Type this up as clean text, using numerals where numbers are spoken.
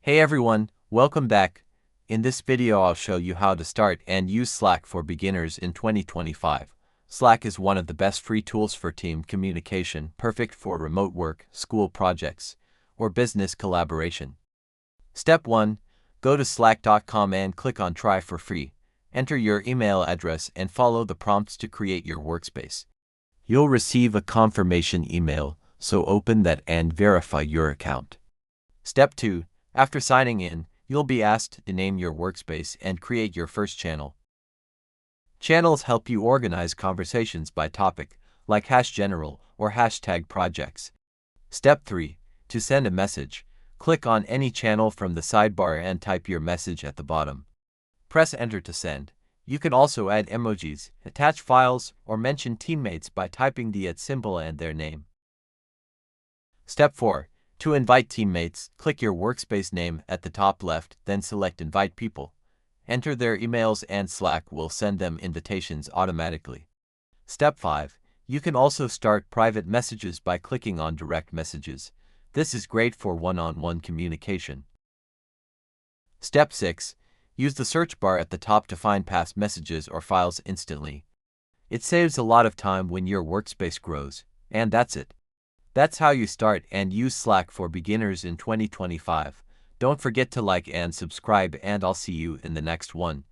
Hey everyone, welcome back. In this video I'll show you how to start and use Slack for beginners in 2025. Slack is one of the best free tools for team communication, perfect for remote work, school projects, or business collaboration. Step 1. Go to slack.com and click on Try for free. Enter your email address and follow the prompts to create your workspace. You'll receive a confirmation email, so open that and verify your account. Step 2. After signing in, you'll be asked to name your workspace and create your first channel. Channels help you organize conversations by topic, like #general or #projects. Step 3. To send a message, click on any channel from the sidebar and type your message at the bottom. Press Enter to send. You can also add emojis, attach files, or mention teammates by typing the @ symbol and their name. Step 4. To invite teammates, click your workspace name at the top left, then select Invite People. Enter their emails and Slack will send them invitations automatically. Step 5. You can also start private messages by clicking on Direct Messages. This is great for one-on-one communication. Step 6. Use the search bar at the top to find past messages or files instantly. It saves a lot of time when your workspace grows, and that's it. That's how you start and use Slack for beginners in 2025. Don't forget to like and subscribe, and I'll see you in the next one.